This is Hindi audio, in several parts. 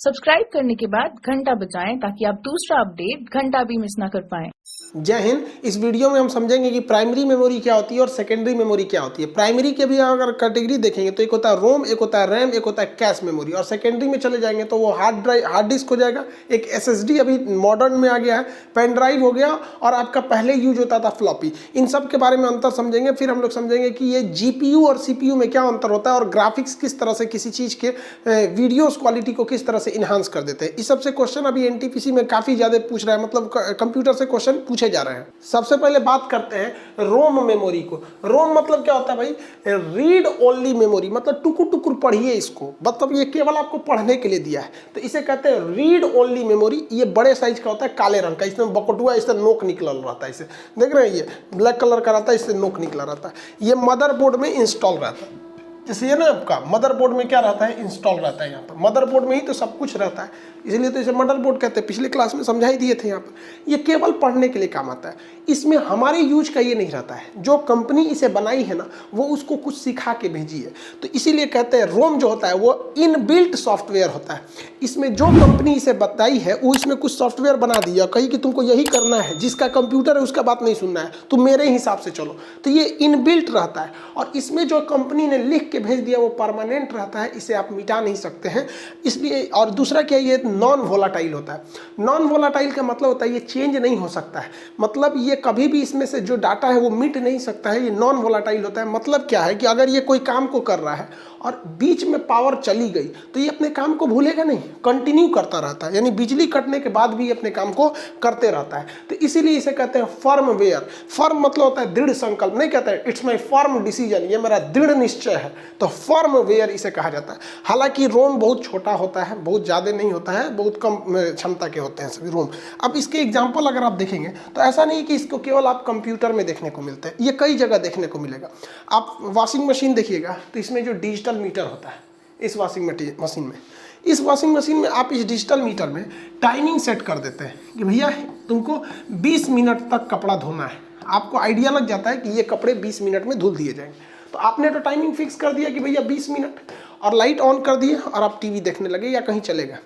सब्सक्राइब करने के बाद घंटा बजाएं ताकि आप दूसरा अपडेट घंटा भी मिस ना कर पाएं। जय हिंद। इस वीडियो में हम समझेंगे कि प्राइमरी मेमोरी क्या होती है और सेकेंडरी मेमोरी क्या होती है। प्राइमरी के भी अगर कैटेगरी देखेंगे तो एक होता है रोम, एक होता है रैम, एक होता है कैश मेमोरी। और सेकेंडरी में चले जाएंगे तो वो हार्ड डिस्क हो जाएगा, एक एसएसडी अभी मॉडर्न में आ गया है, पेन ड्राइव हो गया, और आपका पहले यूज होता था फ्लॉपी। इन सब के बारे में अंतर समझेंगे। फिर हम लोग समझेंगे कि ये जीपीयू और सीपीयू में क्या अंतर होता है और ग्राफिक्स किस तरह से किसी चीज़ के वीडियोस क्वालिटी को किस तरह से इन्हांस कर देते हैं। इस सबसे क्वेश्चन अभी एनटीपीसी में काफ़ी ज़्यादा पूछ रहा है, मतलब कंप्यूटर से क्वेश्चन पूछे जा रहे हैं। सबसे पहले बात करते हैं रोम मेमोरी को। रोम मतलब क्या होता है भाई? रीड ओनली मेमोरी, मतलब टुकुर टुकुर पढ़िए इसको, मतलब ये केवल आपको पढ़ने के लिए दिया है, तो इसे कहते हैं रीड ओनली मेमोरी। ये बड़े साइज का होता है, काले रंग का, इसमें बकटुआ, इससे नोक निकल रहता है। इसे देख रहे हैं, ये ब्लैक कलर का रहता है, इससे नोक निकला रहता है। ये मदरबोर्ड में इंस्टॉल रहता है। जैसे ये ना आपका मदरबोर्ड में क्या रहता है? इंस्टॉल रहता है। यहाँ पर मदरबोर्ड में ही तो सब कुछ रहता है, इसलिए तो इसे मदरबोर्ड कहते हैं। पिछले क्लास में समझा ही दिए थे। यहाँ पर ये केवल पढ़ने के लिए काम आता है, इसमें हमारे यूज का ये नहीं रहता है। जो कंपनी इसे बनाई है ना, वो उसको कुछ सिखा के भेजी है, तो इसीलिए कहते हैं रोम जो होता है वो इनबिल्ट सॉफ्टवेयर होता है। इसमें जो कंपनी इसे बताई है वो इसमें कुछ सॉफ्टवेयर बना दिया, कही कि तुमको यही करना है, जिसका कंप्यूटर है उसका बात नहीं सुनना है, तुम मेरे हिसाब से चलो। तो ये इनबिल्ट रहता है, और इसमें जो कंपनी ने लिख के भेज दिया वो परमानेंट रहता है, इसे आप मिटा नहीं सकते हैं। इसलिए, और दूसरा क्या, ये नॉन वोलाटाइल होता है। नॉन वोलाटाइल का मतलब होता है ये चेंज नहीं हो सकता है, मतलब ये कभी भी इसमें से जो डाटा है वो मिट नहीं सकता है। ये नॉन वोलाटाइल होता है। मतलब क्या है कि अगर ये कोई काम को कर रहा है और बीच में पावर चली गई तो ये अपने काम को भूलेगा नहीं, कंटिन्यू करता रहता है, यानी बिजली कटने के बाद भी ये अपने काम को करते रहता है। तो इसीलिए इसे कहते हैं फर्म वेयर। फर्म मतलब होता है दृढ़ संकल्प, नहीं कहते हैं इट्स माई फर्म डिसीजन, ये मेरा दृढ़ निश्चय है, तो फर्म वेयर इसे कहा जाता है। हालांकि रोम बहुत छोटा होता है, बहुत ज़्यादा नहीं होता है, बहुत कम क्षमता के होते हैं सभी रोम। अब इसके एग्जाम्पल अगर आप देखेंगे तो ऐसा नहीं कि इसको केवल आप कंप्यूटर में देखने को मिलते हैं, ये कई जगह देखने को मिलेगा। आप वॉशिंग मशीन देखिएगा तो इसमें जो डिजिटल मीटर होता है, इस वॉशिंग मशीन में आप इस डिजिटल मीटर में टाइमिंग सेट कर देते हैं कि भैया तुमको 20 मिनट तक कपड़ा धोना है। आपको आइडिया लग जाता है कि ये कपड़े 20 मिनट में धुल दिए जाएंगे, तो आपने तो टाइमिंग फिक्स कर दिया कि भैया 20 मिनट, और लाइट ऑन कर दिए और आप टीवी देखने लगे या कहीं चले गए।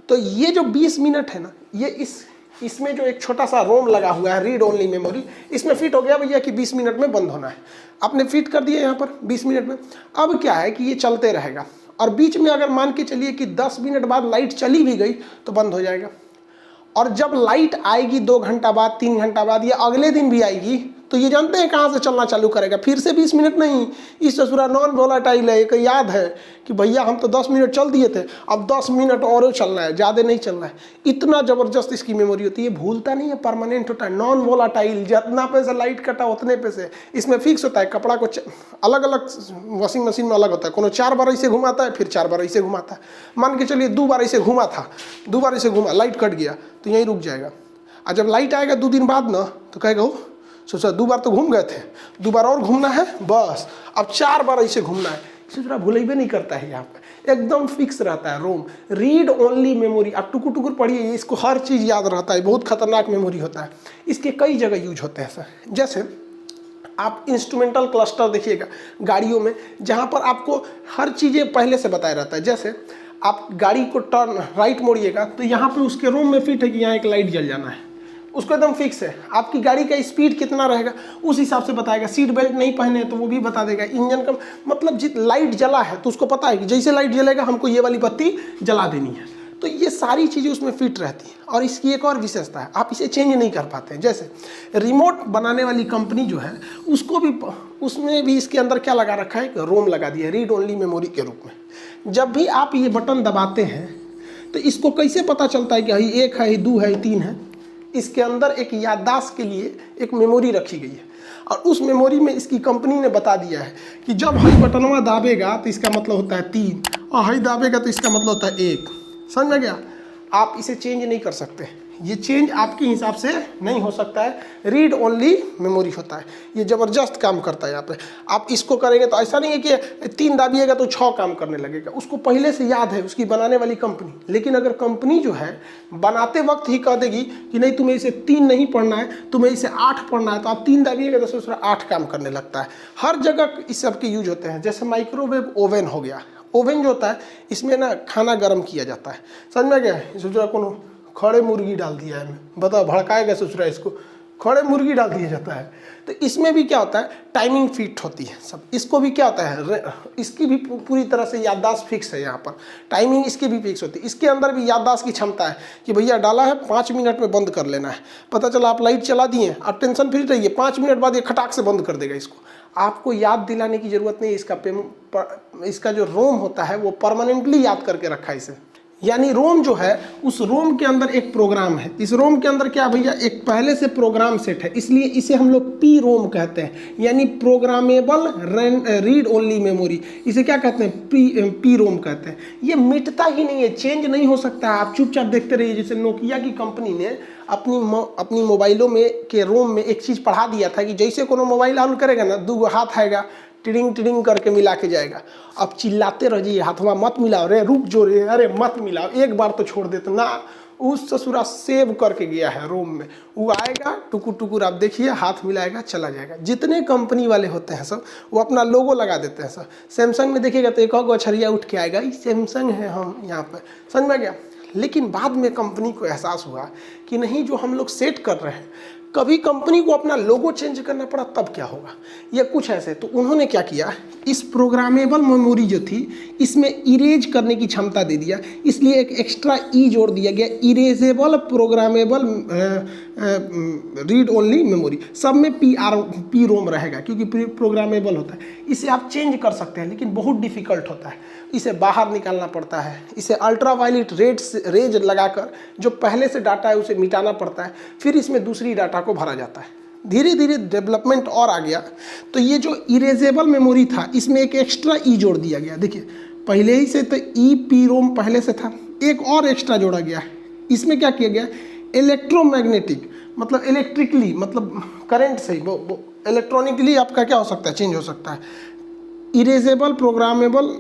तो ये जो 20 मिनट है ना, ये इसमें जो एक छोटा सा रोम लगा हुआ है, रीड ओनली मेमोरी, इसमें फिट हो गया भैया कि 20 मिनट में बंद होना है। आपने फिट कर दिया यहाँ पर 20 मिनट में। अब क्या है कि ये चलते रहेगा, और बीच में अगर मान के चलिए कि 10 मिनट बाद लाइट चली भी गई तो बंद हो जाएगा। और जब लाइट आएगी 2 घंटा बाद, 3 घंटा बाद, या अगले दिन भी आएगी, तो ये जानते हैं कहाँ से चलना चालू करेगा? फिर से 20 मिनट नहीं। इस पूरा नॉन वोलाटाइल है। एक याद है कि भैया हम तो 10 मिनट चल दिए थे, अब 10 मिनट और चलना है, ज़्यादा नहीं चलना है। इतना ज़बरदस्त इसकी मेमोरी होती है, भूलता नहीं है, परमानेंट होता है, नॉन वोलाटाइल। जितना पैसे लाइट कटा उतने पैसे इसमें फिक्स होता है। कपड़ा को अलग अलग वॉशिंग मशीन में अलग होता है, कोनो 4 बार ऐसे घुमाता है, फिर 4 बार ऐसे घुमाता है। मान के चलिए 2 बार ऐसे घुमा था, 2 बार ऐसे घुमा, लाइट कट गया तो यहीं रुक जाएगा। और जब लाइट आएगा 2 दिन बाद ना, तो कहेगा हो सोचा 2 बार तो घूम गए थे, 2 बार और घूमना है, बस अब 4 बार ऐसे घूमना है। इसे थोड़ा भूलेबे नहीं करता है, यहाँ पर एकदम फिक्स रहता है रोम। रीड ओनली मेमोरी, आप टुकुर टुकुर पढ़िए, इसको हर चीज़ याद रहता है, बहुत खतरनाक मेमोरी होता है। इसके कई जगह यूज होते हैं सर। जैसे आप इंस्ट्रूमेंटल क्लस्टर देखिएगा गाड़ियों में, जहाँ पर आपको हर चीज़ें पहले से बताया रहता है। जैसे आप गाड़ी को टर्न राइट मोड़िएगा तो यहाँ पर उसके रोम में फिट है कि यहाँ एक लाइट जल जाना है, उसको एकदम फिक्स है। आपकी गाड़ी का स्पीड कितना रहेगा उस हिसाब से बताएगा। सीट बेल्ट नहीं पहने तो वो भी बता देगा। इंजन का मतलब लाइट जला है तो उसको पता है कि जैसे लाइट जलेगा हमको ये वाली बत्ती जला देनी है। तो ये सारी चीज़ें उसमें फिट रहती हैं। और इसकी एक और विशेषता है, आप इसे चेंज नहीं कर पाते हैं। जैसे रिमोट बनाने वाली कंपनी जो है उसको भी, उसमें भी इसके अंदर क्या लगा रखा है? रोम लगा दिया, रीड ओनली मेमोरी के रूप में। जब भी आप ये बटन दबाते हैं तो इसको कैसे पता चलता है कि 1 है, 2 है, 3 है? इसके अंदर एक याददाश्त के लिए एक मेमोरी रखी गई है, और उस मेमोरी में इसकी कंपनी ने बता दिया है कि जब हई बटनवा दाबेगा तो इसका मतलब होता है 3, और हई दाबेगा तो इसका मतलब होता है 1। समझ में गया? आप इसे चेंज नहीं कर सकते, ये चेंज आपके हिसाब से नहीं हो सकता है। रीड ओनली मेमोरी होता है, ये ज़बरदस्त काम करता है। यहाँ पे आप इसको करेंगे तो ऐसा नहीं है कि 3 दाबिएगा तो 6 काम करने लगेगा, उसको पहले से याद है उसकी बनाने वाली कंपनी। लेकिन अगर कंपनी जो है बनाते वक्त ही कह देगी कि नहीं तुम्हें इसे 3 नहीं पढ़ना है, तुम्हें इसे 8 पढ़ना है, तो आप 3 दाबिएगा तो दूसरा 8 काम करने लगता है। हर जगह इस सब के यूज होते हैं। जैसे माइक्रोवेव ओवन हो गया, ओवन जो होता है इसमें ना खाना गर्म किया जाता है, समझ में गया। सोचो कोनो खड़े मुर्गी डाल दिया है, बताओ भड़काएगा सोच रहा है, इसको खड़े मुर्गी डाल दिया जाता है। तो इसमें भी क्या होता है, टाइमिंग फिट होती है सब। इसको भी क्या होता है, इसकी भी पूरी तरह से याददाश्त फिक्स है, यहाँ पर टाइमिंग इसकी भी फिक्स होती है। इसके अंदर भी याददाश्त की क्षमता है कि भैया डाला है 5 मिनट में बंद कर लेना है। पता चला आप लाइट चला दिए, आप टेंशन फ्री रहिए, 5 मिनट बाद ये खटाक से बंद कर देगा इसको। आपको याद दिलाने की जरूरत नहीं है। इसका जो रोम होता है वो परमानेंटली याद करके रखा है इसे। यानी रोम जो है, उस रोम के अंदर एक प्रोग्राम है। इस रोम के अंदर क्या भैया, एक पहले से प्रोग्राम सेट है, इसलिए इसे हम लोग पी रोम कहते हैं, यानी प्रोग्रामेबल रीड ओनली मेमोरी। इसे क्या कहते हैं, पी रोम कहते हैं। ये मिटता ही नहीं है, चेंज नहीं हो सकता है। आप चुपचाप देखते रहिए। जैसे नोकिया की कंपनी ने अपनी मोबाइलों में के रोम में एक चीज़ पढ़ा दिया था कि जैसे कोनो मोबाइल ऑन करेगा ना, 2 हाथ आएगा, टिडिंग टिडिंग करके मिला के जाएगा। अब चिल्लाते रहिए, हाथवा मत मिलाओ रे, रुक जो रे, अरे मत मिलाओ, एक बार तो छोड़ देते ना। उस ससुरा सेव करके गया है रोम में, वो आएगा टुकुर टुकुर, आप देखिए हाथ मिलाएगा चला जाएगा। जितने कंपनी वाले होते हैं सब, वो अपना लोगो लगा देते हैं सब। सैमसंग में देखिएगा तो एक और अछरिया उठ के आएगा, ये सैमसंग है हम यहाँ पर, समझ में गया। लेकिन बाद में कंपनी को एहसास हुआ कि नहीं, जो हम लोग सेट कर रहे हैं, कभी कंपनी को अपना लोगो चेंज करना पड़ा तब क्या होगा, या कुछ ऐसे। तो उन्होंने क्या किया, इस प्रोग्रामेबल मेमोरी जो थी इसमें इरेज करने की क्षमता दे दिया, इसलिए एक एक्स्ट्रा ई जोड़ दिया गया, erasable programmable read only memory. सब में पी रोम रहेगा क्योंकि प्रोग्रामेबल होता है। इसे आप चेंज कर सकते हैं, लेकिन बहुत डिफिकल्ट होता है, इसे बाहर निकालना पड़ता है। इसे अल्ट्रावायलेट रेज लगाकर जो पहले से डाटा है उसे मिटाना पड़ता है, फिर इसमें दूसरी डाटा को भरा जाता है। धीरे धीरे डेवलपमेंट और आ गया, तो ये जो इरेजेबल मेमोरी था इसमें एक एक्स्ट्रा ई जोड़ दिया गया। देखिए पहले ही से तो ई पी रोम पहले से था, एक और एक्स्ट्रा जोड़ा गया। इसमें क्या किया गया, इलेक्ट्रोमैग्नेटिक, मतलब इलेक्ट्रिकली, मतलब करंट से वो इलेक्ट्रॉनिकली आपका क्या हो सकता है, चेंज हो सकता है। Erasable programmable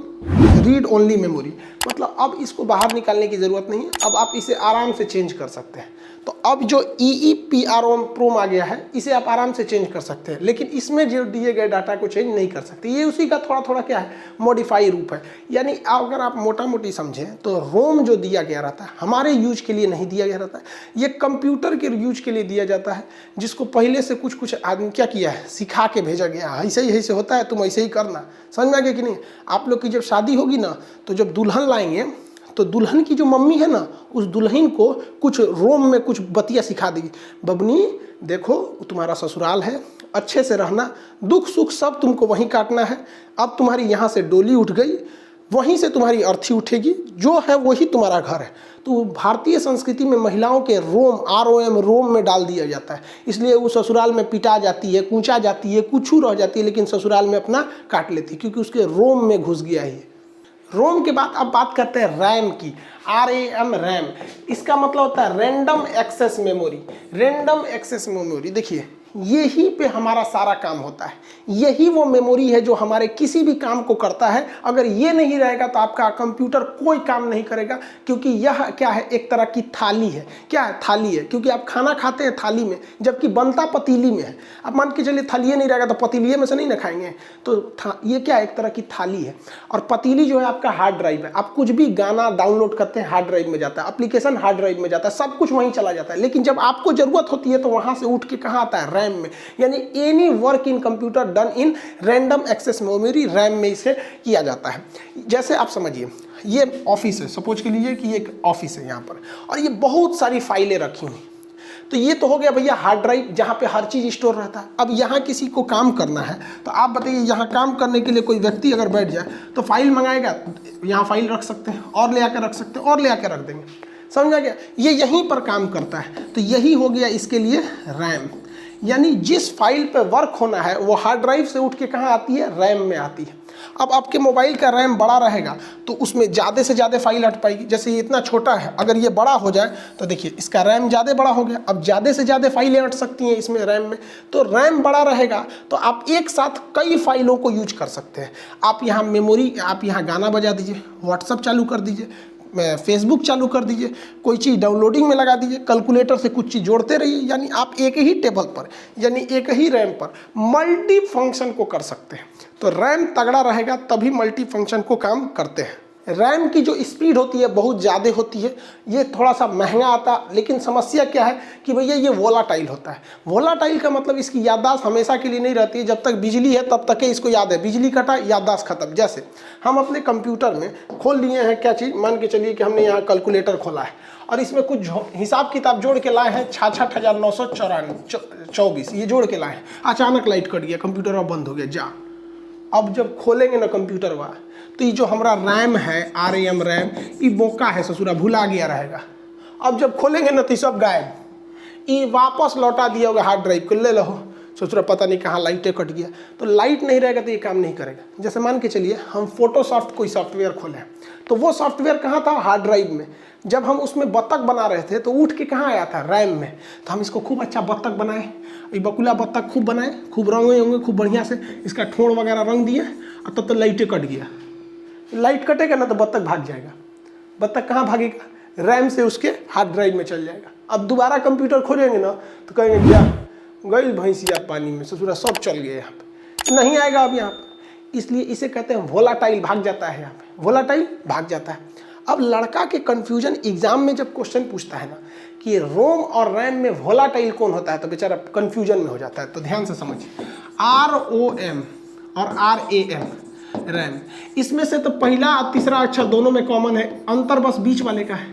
read only memory, मतलब अब इसको बाहर निकालने की ज़रूरत नहीं है, अब आप इसे आराम से चेंज कर सकते हैं। तो अब जो EEPROM आ गया है, इसे आप आराम से चेंज कर सकते हैं, लेकिन इसमें जो दिए गए डाटा को चेंज नहीं कर सकते। ये उसी का थोड़ा थोड़ा क्या है, मॉडिफाई रूप है। यानी अगर आप मोटा मोटी समझें तो रोम जो दिया गया रहता है हमारे यूज के लिए नहीं दिया गया रहता है, ये कंप्यूटर के यूज के लिए दिया जाता है, जिसको पहले से कुछ आदमी क्या किया है, सिखा के भेजा गया, ऐसे ही ऐसे होता है, तुम ऐसे ही करना। समझ में आ गया कि नहीं। आप लोग की जब शादी होगी ना, तो जब दुल्हन लाएंगे तो दुल्हन की जो मम्मी है ना, उस दुल्हन को कुछ रोम में कुछ बतिया सिखा देगी। बबनी देखो, तुम्हारा ससुराल है, अच्छे से रहना, दुख सुख सब तुमको वहीं काटना है। अब तुम्हारी यहाँ से डोली उठ गई, वहीं से तुम्हारी अर्थी उठेगी, जो है वही तुम्हारा घर है। तो भारतीय संस्कृति में महिलाओं के रोम ROM रोम में डाल दिया जाता है, इसलिए वो ससुराल में पिटा जाती है, कूचा जाती है, कुछ रह जाती है, लेकिन ससुराल में अपना काट लेती है, क्योंकि उसके रोम में घुस गया है। रोम के बाद अब बात करते हैं रैम की, RAM रैम। इसका मतलब होता है random access memory. Random access memory, देखिए यही पे हमारा सारा काम होता है, यही वो मेमोरी है जो हमारे किसी भी काम को करता है। अगर ये नहीं रहेगा तो आपका कंप्यूटर कोई काम नहीं करेगा, क्योंकि यह क्या है, एक तरह की थाली है। क्या है, थाली है, क्योंकि आप खाना खाते हैं थाली में, जबकि बनता पतीली में है। अब मान के चलिए थाली नहीं रहेगा तो पतीली में से नहीं ना खाएंगे, तो ये क्या, एक तरह की थाली है। और पतीली जो है आपका हार्ड ड्राइव है। आप कुछ भी गाना डाउनलोड करते हैं, हार्ड ड्राइव में जाता है, एप्लीकेशन हार्ड ड्राइव में जाता है, सब कुछ वहीं चला जाता है। लेकिन जब आपको जरूरत होती है तो वहां से उठ के कहाँ आता है, रैम में। यानी any work in computer done in random access memory, RAM में इसे किया जाता है। जैसे आप समझिए ये ऑफिस है, सपोज के लिए कि एक ऑफिस है यहाँ पर, और ये बहुत सारी फाइलें रखी हुई। तो ये तो हो गया भैया हार्ड ड्राइव, जहाँ पे हर चीज़ स्टोर रहता है। अब यहाँ किसी को काम करना है, तो आप बताइए यहाँ काम करने के लिए कोई व्यक्ति अगर बैठ जाए तो फाइल मंगाएगा, यहाँ फाइल रख सकते हैं, और ले आकर रख सकते हैं, और ले आकर रख देंगे। समझ आ गया, ये यहीं पर काम करता है। तो यही हो गया इसके लिए रैम। यानी जिस फाइल पे वर्क होना है वो हार्ड ड्राइव से उठ के कहाँ आती है, रैम में आती है। अब आपके मोबाइल का रैम बड़ा रहेगा तो उसमें ज़्यादा से ज़्यादा फाइल अट पाएगी। जैसे ये इतना छोटा है, अगर ये बड़ा हो जाए तो देखिए इसका रैम ज़्यादा बड़ा हो गया, अब ज़्यादा से ज़्यादा फाइलें अट सकती हैं इसमें रैम में। तो रैम बड़ा रहेगा तो आप एक साथ कई फाइलों को यूज कर सकते हैं। आप यहाँ मेमोरी, आप यहाँ गाना बजा दीजिए, व्हाट्सअप चालू कर दीजिए, फेसबुक चालू कर दीजिए, कोई चीज़ डाउनलोडिंग में लगा दीजिए, कैलकुलेटर से कुछ चीज़ जोड़ते रहिए, यानी आप एक ही टेबल पर यानी एक ही रैम पर मल्टी फंक्शन को कर सकते हैं। तो रैम तगड़ा रहेगा तभी मल्टी फंक्शन को काम करते हैं। रैम की जो स्पीड होती है बहुत ज़्यादा होती है, ये थोड़ा सा महंगा आता है, लेकिन समस्या क्या है कि भैया ये वोलाटाइल होता है। वोलाटाइल का मतलब इसकी याददाश्त हमेशा के लिए नहीं रहती है, जब तक बिजली है तब तक इसको याद है, बिजली कटा याददाश्त खत्म। जैसे हम अपने कंप्यूटर में खोल लिए हैं क्या चीज़, मान के चलिए कि हमने यहाँ कैलकुलेटर खोला है और इसमें कुछ हिसाब किताब जोड़ के लाए हैं 66,924 ये जोड़ के लाए हैं। अचानक लाइट कट गया, कंप्यूटर अब बंद हो गया। जा अब जब खोलेंगे ना कंप्यूटर हुआ तो ये जो हमारा रैम है RAM रैम, ये बोका है ससुरा, भुला गया रहेगा। अब जब खोलेंगे ना तो सब गायब, ये वापस लौटा दिया होगा हार्ड ड्राइव को, ले लो ससुरा पता नहीं कहाँ लाइटें कट गया। तो लाइट नहीं रहेगा तो ये काम नहीं करेगा। जैसे मान के चलिए हम फोटोशॉफ्ट कोई सॉफ्टवेयर खोले, तो वो सॉफ्टवेयर कहाँ था, हार्ड ड्राइव में। जब हम उसमें बत्तख बना रहे थे तो उठ के कहाँ आया था, रैम में। तो हम इसको खूब अच्छा बत्तख बनाए, ये बकुला बत्तख खूब बनाए, खूब रंगे होंगे खूब बढ़िया से, इसका ठोड़ वगैरह रंग दिए और तब तो लाइटें कट गया। लाइट कटेगा ना तो बत्तख भाग जाएगा। बत्तख कहाँ भागेगा, रैम से उसके हार्ड ड्राइव में चल जाएगा। अब दोबारा कंप्यूटर खोलेंगे ना तो कहेंगे क्या गई भैंसिया पानी में, ससुरा सब चल गए, यहाँ पे नहीं आएगा अब यहाँ पे। इसलिए इसे कहते हैं वोलाटाइल, भाग जाता है यहाँ पे, वोलाटाइल भाग जाता है। अब लड़का के कंफ्यूजन एग्जाम में जब क्वेश्चन पूछता है ना कि रोम और रैम में वोलाटाइल कौन होता है, तो बेचारा कंफ्यूजन में हो जाता है। तो ध्यान से समझिए, ROM और RAM रैम, इसमें से तो पहला और तीसरा अक्षर दोनों में कॉमन है, अंतर बस बीच वाले का है।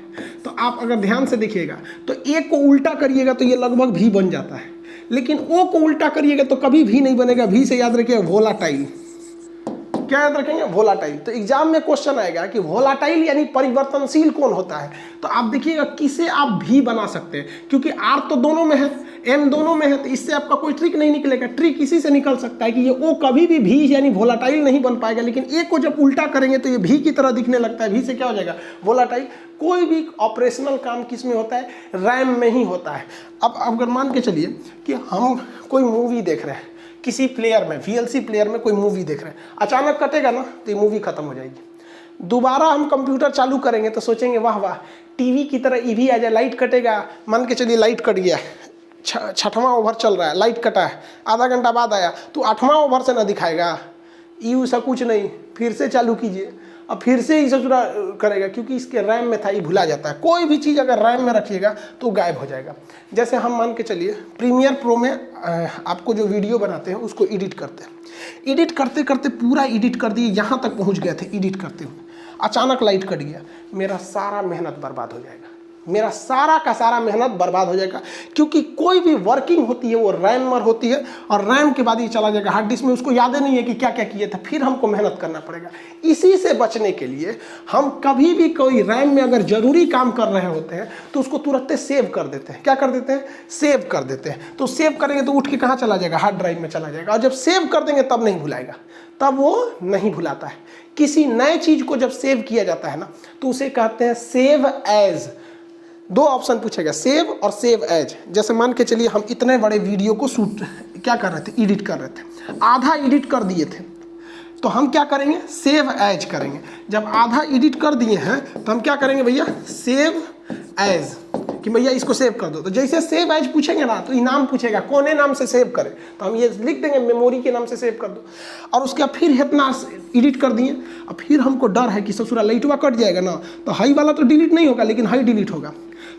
तो आप अगर ध्यान से देखिएगा तो एक को उल्टा करिएगा तो ये लगभग भी बन जाता है, लेकिन ओ को उल्टा करिएगा तो कभी भी नहीं बनेगा। भी से याद रखिएगा वोलाटाइल, क्या याद रखेंगे, वोलाटाइल। तो एग्जाम में क्वेश्चन आएगा कि वोलाटाइल यानी परिवर्तनशील कौन होता है, तो आप देखिएगा किसे आप भी बना सकते हैं, क्योंकि R तो दोनों में है, M दोनों में है, तो इससे आपका कोई ट्रिक नहीं निकलेगा। ट्रिक इसी से निकल सकता है कि ये O कभी भी यानी वोलाटाइल नहीं बन पाएगा, लेकिन A को जब उल्टा करेंगे तो ये भी की तरह दिखने लगता है, भी से क्या हो जाएगा, वोलाटाइल। कोई भी ऑपरेशनल काम किस में होता है, रैम में ही होता है। अब अगर मान के चलिए कि हम कोई मूवी देख रहे हैं किसी प्लेयर में, VLC प्लेयर में कोई मूवी देख रहे हैं, अचानक कटेगा ना तो ये मूवी खत्म हो जाएगी। दोबारा हम कंप्यूटर चालू करेंगे तो सोचेंगे वाह वाह टीवी की तरह ये भी आ जाए, लाइट कटेगा। मान के चलिए लाइट कट गया, 6वां ओवर चल रहा है, लाइट कटा है, आधा घंटा बाद आया तो 8वां ओवर से ना दिखाएगा, ये सब कुछ नहीं, फिर से चालू कीजिए, अब फिर से ही ससुरा करेगा, क्योंकि इसके रैम में था, ये भुला जाता है। कोई भी चीज़ अगर रैम में रखिएगा तो गायब हो जाएगा। जैसे हम मान के चलिए प्रीमियर प्रो में आपको जो वीडियो बनाते हैं उसको एडिट करते हैं, एडिट करते करते पूरा एडिट कर दिए, यहाँ तक पहुँच गए थे एडिट करते हुए, अचानक लाइट कट गया, मेरा सारा मेहनत बर्बाद हो जाएगा, मेरा सारा का सारा मेहनत बर्बाद हो जाएगा। क्योंकि कोई भी वर्किंग होती है वो रैम में होती है, और रैम के बाद ही चला जाएगा हार्ड डिस्क में, उसको याद ही नहीं है कि क्या क्या किए थे, फिर हमको मेहनत करना पड़ेगा। इसी से बचने के लिए हम कभी भी कोई रैम में अगर जरूरी काम कर रहे होते हैं तो उसको तुरंत सेव कर देते हैं। क्या कर देते हैं, सेव कर देते हैं। तो सेव करेंगे तो उठ के कहाँ चला जाएगा, हार्ड ड्राइव में चला जाएगा, और जब सेव कर देंगे तब नहीं भुलाएगा, तब वो नहीं भुलाता है। किसी नए चीज को जब सेव किया जाता है ना तो उसे कहते हैं सेव एज। दो ऑप्शन पूछेगा, सेव और सेव एज। जैसे मान के चलिए हम इतने बड़े वीडियो को शूट क्या कर रहे थे, एडिट कर रहे थे, आधा एडिट कर दिए थे, तो हम क्या करेंगे, सेव एज करेंगे। जब आधा एडिट कर दिए हैं तो हम क्या करेंगे भैया, सेव एज, कि भैया इसको सेव कर दो। तो जैसे सेव एज पूछेंगे ना तो इनाम पूछेगा कौन नाम से सेव करें, तो हम ये लिख देंगे मेमोरी के नाम से सेव कर दो। और उसके बाद फिर इतना एडिट कर दिए, और फिर हमको डर है कि ससुरा लाइटवा कट जाएगा ना, तो हाई वाला तो डिलीट नहीं होगा लेकिन हाई डिलीट होगा।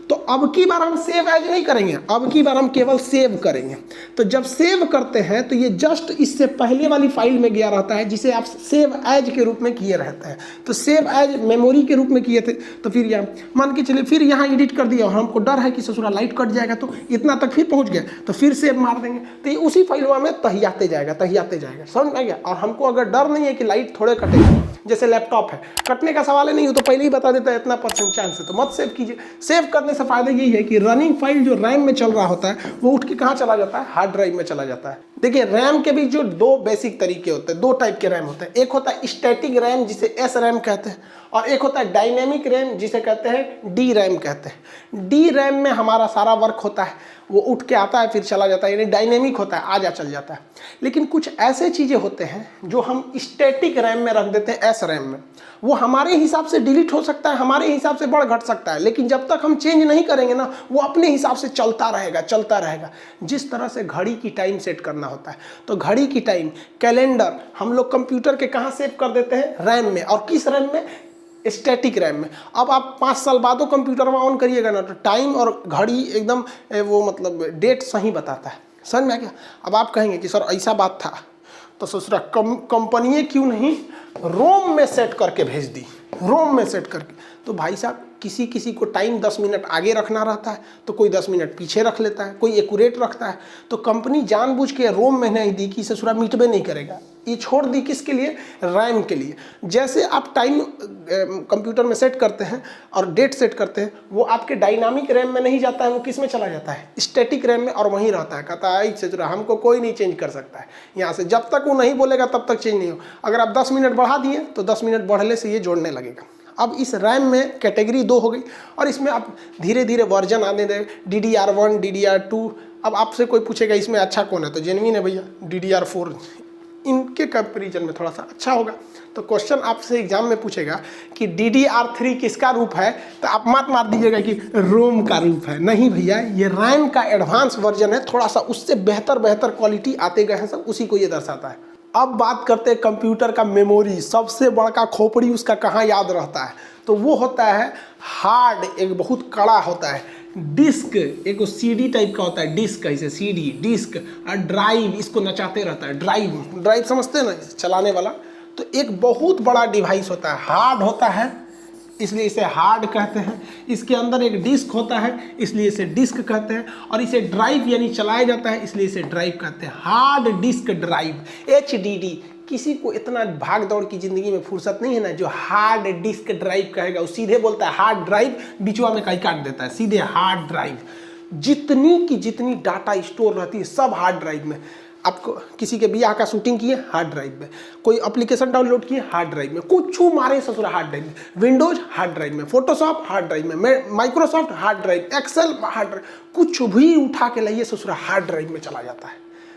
तो अब की बार हम सेव एज नहीं करेंगे, अब की बार हम केवल सेव करेंगे। तो जब सेव करते हैं तो ये जस्ट इससे पहले वाली फाइल में गया रहता है जिसे आप सेव एज के रूप में किए रहते हैं। तो सेव एज मेमोरी के रूप में किए थे, तो फिर यहाँ मान के चलिए फिर यहाँ एडिट कर दिया और हमको डर है कि ससुरा लाइट कट जाएगा, तो इतना तक फिर पहुँच गए तो फिर सेव मार देंगे, तो ये उसी फाइलवा में तहियाते जाएगा, समझ में आ गया। और हमको अगर डर नहीं है कि लाइट थोड़े कटेगा, जैसे लैपटॉप है, कटने का सवाल ही नहीं हो तो पहले ही बता देता है इतना % चांस है, तो मत सेव कीजिए। सेव करने से फायदा यही है कि रनिंग फाइल जो रैम में चल रहा होता है वो उठ के कहाँ चला जाता है, हार्ड ड्राइव में चला जाता है। देखिए रैम के भी जो दो बेसिक तरीके होते हैं, दो टाइप के रैम होते हैं। एक होता है स्टैटिक रैम जिसे एस रैम कहते हैं, और एक होता है डायनेमिक रैम जिसे कहते हैं डी रैम कहते हैं। डी रैम में हमारा सारा वर्क होता है, वो उठ के आता है फिर चला जाता है, यानी डायनेमिक होता है, आ जा चल जाता है। लेकिन कुछ ऐसे चीज़ें होते हैं जो हम स्टैटिक रैम में रख देते हैं, एस रैम में। वो हमारे हिसाब से डिलीट हो सकता है, हमारे हिसाब से बढ़ घट सकता है, लेकिन जब तक हम चेंज नहीं करेंगे ना, वो अपने हिसाब से चलता रहेगा चलता रहेगा। जिस तरह से घड़ी की टाइम सेट करना होता है, तो घड़ी की टाइम, कैलेंडर हम लोग कंप्यूटर के कहाँ सेव कर देते हैं, रैम में। और किस रैम में, स्टैटिक रैम में। अब आप 5 साल बाद कंप्यूटर में ऑन करिएगा ना, तो टाइम और घड़ी एकदम वो मतलब डेट सही बताता है। समझ में आ गया? अब आप कहेंगे कि सर ऐसा बात था, तो ससुरा कंपनी क्यों नहीं रोम में सेट करके भेज दी, रोम में सेट करके। तो भाई साहब किसी किसी को टाइम 10 मिनट आगे रखना रहता है, तो कोई 10 मिनट पीछे रख लेता है, कोई एक्यूरेट रखता है। तो कंपनी जानबूझ के रोम में नहीं दी कि ससुरा मिटबे नहीं करेगा, ये छोड़ दी किसके लिए, रैम के लिए। जैसे आप टाइम कंप्यूटर में सेट करते हैं और डेट सेट करते हैं, वो आपके डायनामिक रैम में नहीं जाता है, वो किस में चला जाता है, स्टैटिक रैम में, और वहीं रहता है। कहता है ससुरा हमको कोई नहीं चेंज कर सकता है यहाँ से, जब तक वो नहीं बोलेगा तब तक चेंज नहीं हो। अगर आप 10 मिनट बढ़ा दिए तो 10 मिनट बढ़ने से ये जोड़ने लगेगा। अब इस रैम में कैटेगरी 2 हो गई, और इसमें आप धीरे धीरे वर्जन आने दें, DDR1, DDR2। अब आपसे कोई पूछेगा इसमें अच्छा कौन है, तो जेन्युइन है भैया DDR4, इनके कंपेरिजन में थोड़ा सा अच्छा होगा। तो क्वेश्चन आपसे एग्जाम में पूछेगा कि DDR3 किसका रूप है, तो आप मत मार दीजिएगा कि रोम का रूप है। नहीं भैया, ये रैम का एडवांस वर्जन है, थोड़ा सा उससे बेहतर क्वालिटी आते गए हैं सब, उसी को ये दर्शाता है। अब बात करते हैं कंप्यूटर का मेमोरी, सबसे बड़ा खोपड़ी उसका कहाँ याद रहता है, तो वो होता है हार्ड, एक बहुत कड़ा होता है। डिस्क एक CD टाइप का होता है, डिस्क ऐसे CD डिस्क, और ड्राइव इसको नचाते रहता है, ड्राइव समझते हैं ना, चलाने वाला। तो एक बहुत बड़ा डिवाइस होता है, हार्ड होता है इसलिए इसे हार्ड कहते हैं। इसके अंदर एक डिस्क होता है इसलिए इसे डिस्क कहते हैं, और इसे ड्राइव यानी चलाया जाता है इसलिए इसे ड्राइव कहते हैं, हार्ड डिस्क ड्राइव, HDD। किसी को इतना भाग दौड़ की जिंदगी में फुर्सत नहीं है ना, जो हार्ड डिस्क ड्राइव कहेगा वो सीधे बोलता है हार्ड ड्राइव, बिचवा में कहीं काट देता है, सीधे हार्ड ड्राइव। जितनी की जितनी डाटा स्टोर रहती है सब हार्ड ड्राइव में। आपको किसी के ब्याह का शूटिंग किए हार्ड ड्राइव में, कोई एप्लीकेशन डाउनलोड किए हार्ड ड्राइव में, कुछ मारे ससुरा हार्ड ड्राइव में, विंडोज हार्ड ड्राइव में, फोटोशॉप हार्ड ड्राइव में, Microsoft hard drive, Excel hard drive, कुछ भी उठा के लाइए ससुरा हार्ड ड्राइव में चला जाता है,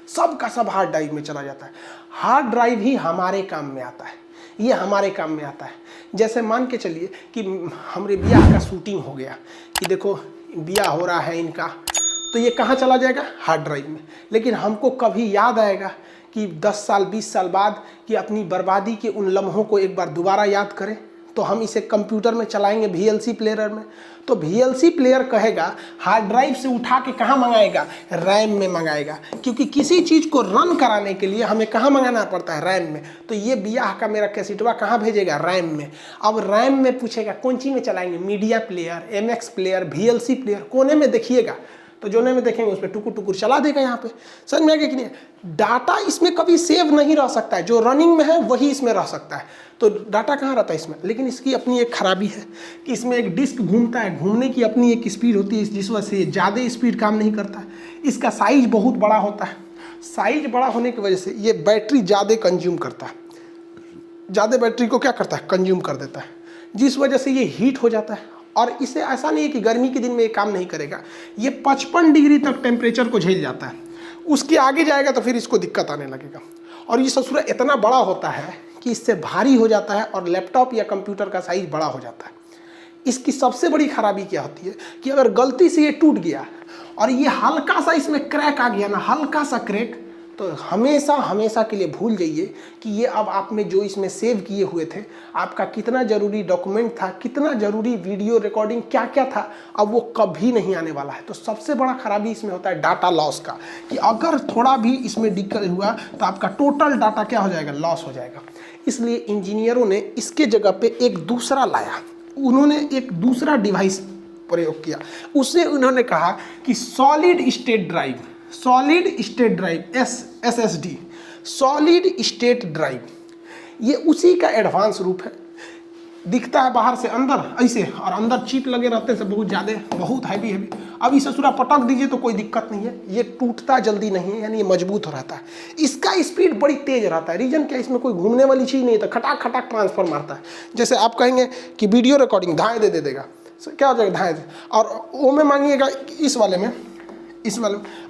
सब का सब हार्ड ड्राइव में चला जाता है। हार्ड ड्राइव ही हमारे काम में आता है, ये हमारे काम में आता है। जैसे मान के चलिए कि हमारे ब्याह का शूटिंग हो गया, कि देखो ब्याह हो रहा है इनका, तो ये कहाँ चला जाएगा, हार्ड ड्राइव में। लेकिन हमको कभी याद आएगा कि 10 साल 20 साल बाद कि अपनी बर्बादी के उन लम्हों को एक बार दोबारा याद करें, तो हम इसे कंप्यूटर में चलाएंगे VLC प्लेयर में। तो VLC प्लेयर कहेगा हार्ड ड्राइव से उठा के कहाँ मंगाएगा, रैम में मंगाएगा, क्योंकि किसी चीज़ को रन कराने के लिए हमें कहाँ मंगाना पड़ता है, रैम में। तो ये ब्याह का मेरा कैसेटवा कहाँ भेजेगा, रैम में। अब रैम में पूछेगा कौन सी में चलाएंगे, media player, MX player, VLC player, कोने में देखिएगा, तो जोने में देखेंगे उस पर टुकुर टुकुर चला देगा। यहाँ पे समझ में आ गया कि नहीं, डाटा इसमें कभी सेव नहीं रह सकता है, जो रनिंग में है वही इसमें रह सकता है। तो डाटा कहाँ रहता है इसमें, लेकिन इसकी अपनी एक खराबी है कि इसमें एक डिस्क घूमता है, घूमने की अपनी एक स्पीड होती है, जिस वजह से ज़्यादा स्पीड काम नहीं करता है। इसका साइज बहुत बड़ा होता है, साइज बड़ा होने की वजह से ये बैटरी ज़्यादा कंज्यूम करता है, ज़्यादा बैटरी को क्या करता है, कंज्यूम कर देता है, जिस वजह से ये हीट हो जाता है। और इसे ऐसा नहीं है कि गर्मी के दिन में ये काम नहीं करेगा, ये 55 डिग्री तक टेम्परेचर को झेल जाता है। उसके आगे जाएगा तो फिर इसको दिक्कत आने लगेगा। और ये ससुरा इतना बड़ा होता है कि इससे भारी हो जाता है और लैपटॉप या कंप्यूटर का साइज बड़ा हो जाता है। इसकी सबसे बड़ी खराबी क्या होती है कि अगर गलती से ये टूट गया और ये हल्का सा इसमें क्रैक आ गया ना, हल्का सा क्रैक, तो हमेशा हमेशा के लिए भूल जाइए कि ये अब आप में जो इसमें सेव किए हुए थे, आपका कितना ज़रूरी डॉक्यूमेंट था, कितना ज़रूरी वीडियो रिकॉर्डिंग क्या क्या था, अब वो कभी नहीं आने वाला है। तो सबसे बड़ा खराबी इसमें होता है डाटा लॉस का, कि अगर थोड़ा भी इसमें दिक्कत हुआ तो आपका टोटल डाटा क्या हो जाएगा, लॉस हो जाएगा। इसलिए इंजीनियरों ने इसके जगह पे एक दूसरा लाया, उन्होंने एक दूसरा डिवाइस प्रयोग किया। उससे उन्होंने कहा कि solid state drive, solid state drive, SSD, solid state drive, ये उसी का एडवांस रूप है। दिखता है बाहर से अंदर ऐसे, और अंदर चिप लगे रहते हैं बहुत ज़्यादा, बहुत हैवी। अब इसे पूरा पटक दीजिए तो कोई दिक्कत नहीं है, ये टूटता जल्दी नहीं है, यानी ये मजबूत हो रहता है। इसका स्पीड बड़ी तेज रहता है। रीजन क्या है, इसमें कोई घूमने वाली चीज़ नहीं है, तो खटाक खटाक ट्रांसफर मारता है। जैसे आप कहेंगे कि वीडियो रिकॉर्डिंग धाए दे देगा, क्या हो जाएगा धाए। और वो में मांगिएगा इस वाले में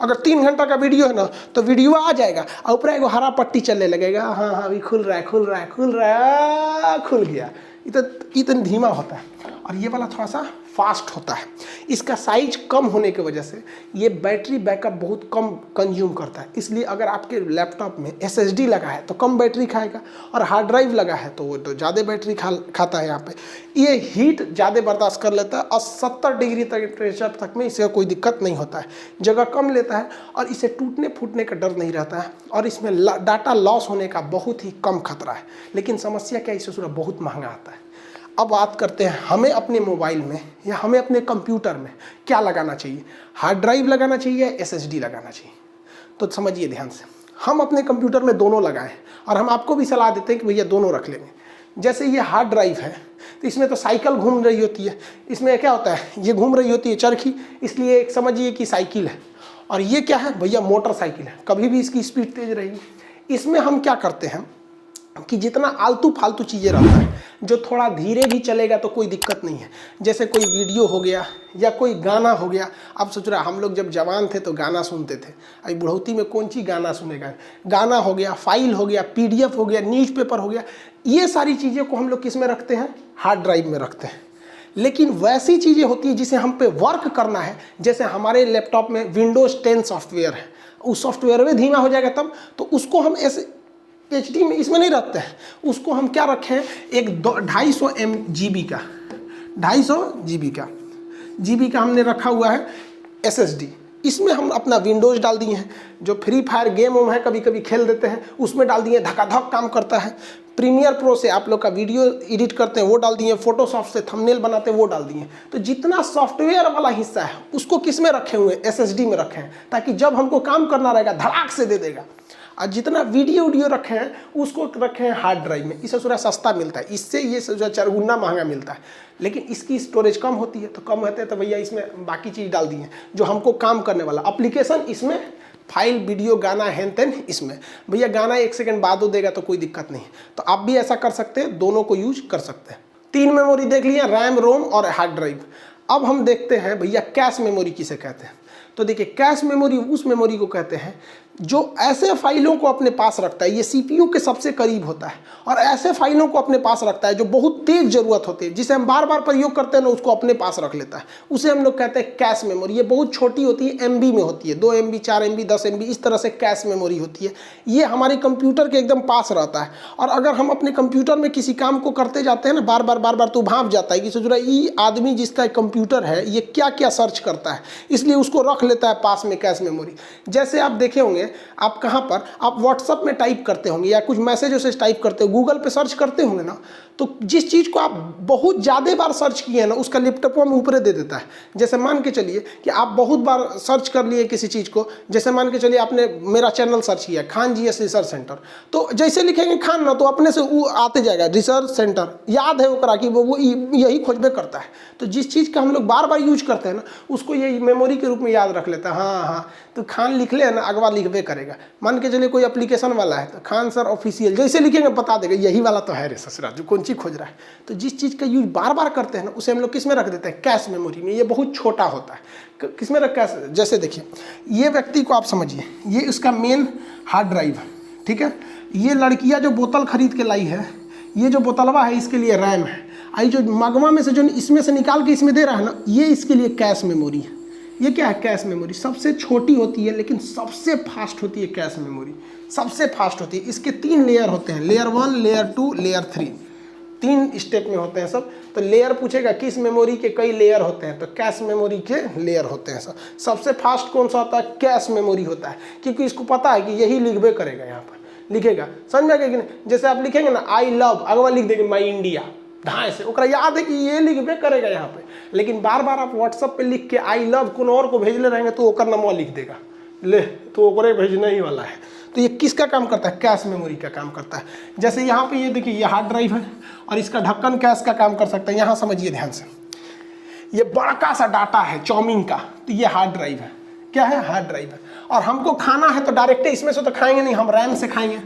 अगर 3 घंटा का वीडियो है ना तो वीडियो आ जाएगा और ऊपर एगो हरा पट्टी चलने लगेगा, हाँ हाँ अभी खुल रहा है, खुल गया। इतना धीमा होता है। और ये वाला थोड़ा सा फास्ट होता है। इसका साइज कम होने की वजह से ये बैटरी बैकअप बहुत कम कंज्यूम करता है। इसलिए अगर आपके लैपटॉप में SSD लगा है तो कम बैटरी खाएगा, और हार्ड ड्राइव लगा है तो वो तो ज़्यादा बैटरी खाता है। यहाँ पे ये हीट ज़्यादा बर्दाश्त कर लेता है और 70 डिग्री टेम्परेचर तक में इसका कोई दिक्कत नहीं होता है। जगह कम लेता है और इसे टूटने फूटने का डर नहीं रहता है, और इसमें डाटा लॉस होने का बहुत ही कम खतरा है। लेकिन समस्या क्या, इसे बहुत महंगा आता है। अब बात करते हैं हमें अपने मोबाइल में या हमें अपने कंप्यूटर में क्या लगाना चाहिए, हार्ड ड्राइव लगाना चाहिए या SSD लगाना चाहिए। तो समझिए ध्यान से, हम अपने कंप्यूटर में दोनों लगाएं, और हम आपको भी सलाह देते हैं कि भैया दोनों रख लेंगे। जैसे ये हार्ड ड्राइव है तो इसमें तो साइकिल घूम रही होती है, इसमें क्या होता है, ये घूम रही होती है चरखी, इसलिए एक समझिए कि साइकिल है। और ये क्या है भैया, मोटरसाइकिल है, कभी भी इसकी स्पीड तेज रहेगी। इसमें हम क्या करते हैं कि जितना आलतू फालतू चीज़ें रहता है, जो थोड़ा धीरे भी चलेगा तो कोई दिक्कत नहीं है। जैसे कोई वीडियो हो गया या कोई गाना हो गया। आप सोच रहे हम लोग जब जवान थे तो गाना सुनते थे, अभी बुढ़ौती में कौन सी गाना सुनेगा। गाना हो गया, फाइल हो गया, PDF हो गया, न्यूज़पेपर हो गया, ये सारी चीज़ें को हम लोग किस में रखते हैं, हार्ड ड्राइव में रखते हैं। लेकिन वैसी चीज़ें होती है जिसे हम पे वर्क करना है, जैसे हमारे लैपटॉप में Windows 10 सॉफ्टवेयर है, उस सॉफ्टवेयर में धीमा हो जाएगा तब, तो उसको हम ऐसे HD में इसमें नहीं रखते हैं। उसको हम क्या रखें, एक 250 GB का 250 GB का हमने रखा हुआ है SSD। इसमें हम अपना विंडोज़ डाल दिए हैं, जो फ्री फायर गेम है कभी कभी खेल देते हैं, उसमें डाल दिए, धकाधक काम करता है। प्रीमियर प्रो से आप लोग का वीडियो एडिट करते हैं वो डाल दिए, फोटोशॉप से थंबनेल बनाते हैं वो डाल दिए। तो जितना सॉफ्टवेयर वाला हिस्सा है उसको किस में रखे हुए हैं, SSD में रखे हैं, ताकि जब हमको काम करना रहेगा धड़ाक से दे देगा। और जितना वीडियो रखे हैं उसको रखे हैं हार्ड ड्राइव में, इससे थोड़ा सस्ता मिलता है, इससे ये 4 महंगा मिलता है। लेकिन इसकी स्टोरेज कम होती है, तो कम होते हैं तो भैया इसमें बाकी चीज़ डाल दिए जो हमको काम करने वाला एप्लीकेशन, इसमें फाइल वीडियो गाना हैन तेन, इसमें भैया गाना 1 सेकंड बाद हो देगा तो कोई दिक्कत नहीं है। तो आप भी ऐसा कर सकते हैं, दोनों को यूज कर सकते हैं। 3 मेमोरी देख लिया, रैम, रोम और हार्ड ड्राइव। अब हम देखते हैं भैया कैश मेमोरी किसे कहते हैं। तो देखिए, कैश मेमोरी उस मेमोरी को कहते हैं जो ऐसे फाइलों को अपने पास रखता है, ये CPU के सबसे करीब होता है, और ऐसे फाइलों को अपने पास रखता है जो बहुत तेज जरूरत होती है, जिसे हम बार बार प्रयोग करते हैं ना, उसको अपने पास रख लेता है, उसे हम लोग कहते हैं कैश मेमोरी। ये बहुत छोटी होती है, MB में होती है, 2 MB 4 MB 10 MB इस तरह से कैश मेमोरी होती है। ये हमारे कंप्यूटर के एकदम पास रहता है, और अगर हम अपने कंप्यूटर में किसी काम को करते जाते हैं ना, बार बार तो भाप जाता है कि सोच रहा है ये आदमी जिसका कंप्यूटर है ये क्या क्या सर्च करता है, इसलिए उसको रख लेता है पास में कैश मेमोरी। जैसे आप देखे होंगे, आप कहाँ पर आप व्हाट्सएप में टाइप करते होंगे या कुछ मैसेज उसे टाइप करते हो, गूगल पे सर्च करते होंगे ना, तो जिस चीज़ को आप बहुत ज़्यादा बार सर्च किए हैं ना, उसका लैपटॉप में ऊपर दे देता है। जैसे मान के चलिए कि आप बहुत बार सर्च कर लिए किसी चीज़ को, जैसे मान के चलिए आपने मेरा चैनल सर्च किया खान GS रिसर्च सेंटर, तो जैसे लिखेंगे खान ना, तो अपने से वो आते जाएगा रिसर्च सेंटर, याद है ओकरा कि वो यही खोजबे करता है। तो जिस चीज़ का हम लोग बार बार यूज करते हैं ना, उसको ये मेमोरी के रूप में याद रख लेता है। हाँ, तो खान लिख ले ना, अगवा लिखबे करेगा। मान के चलिए कोई एप्लीकेशन वाला है तो खान सर ऑफिशियल जैसे लिखेंगे बता देगा यही वाला तो है रे ससुरा, जो कौन चीज़ खोज रहा है। तो जिस चीज़ का यूज बार बार करते हैं ना, उसे हम लोग किस में रख देते हैं, कैश मेमोरी में। ये बहुत छोटा होता है, किस में रख, कैश। जैसे देखिए, ये व्यक्ति को आप समझिए, ये उसका मेन हार्ड ड्राइव है, ठीक है। ये लड़कियाँ जो बोतल खरीद के लाई है, ये जो बोतलवा है इसके लिए रैम है, आई जो मगवा में से जो इसमें से निकाल के इसमें दे रहा है ना, ये इसके लिए कैश मेमोरी है। ये क्या है, कैश मेमोरी। सबसे छोटी होती है लेकिन सबसे फास्ट होती है कैश मेमोरी, सबसे फास्ट होती है। इसके 3 लेयर होते हैं, लेयर 1, लेयर 2, लेयर 3, 3 स्टेप में होते हैं सब। तो लेयर पूछेगा किस मेमोरी के कई लेयर होते हैं, तो कैश मेमोरी के लेयर होते हैं सब। सबसे फास्ट कौन सा होता है, कैश मेमोरी होता है, क्योंकि इसको पता है कि यही लिखबे करेगा, यहाँ पर लिखेगा, समझ में आएगा कि नहीं। जैसे आप लिखेंगे ना आई लव, अगवा लिख देंगे माई इंडिया, ढाई से ओकरा याद है कि ये लिखबे करेगा यहाँ पे। लेकिन बार बार आप व्हाट्सएप पे लिख के आई लव कौन और को भेजले रहेंगे तो ओकर नंबर लिख देगा, ले तो ओकरे भेजने ही वाला है। तो ये किसका काम करता है? कैश मेमोरी का काम करता है। जैसे यहाँ पे ये देखिए, ये हार्ड ड्राइव है और इसका ढक्कन कैश का काम कर सकता है। यहाँ समझिए ध्यान से, ये बड़ा सा डाटा है चाउमीन का, तो ये हार्ड ड्राइव है। क्या है? हार्ड ड्राइव है। और हमको खाना है तो डायरेक्ट इसमें से तो खाएंगे नहीं, हम रैम से खाएंगे।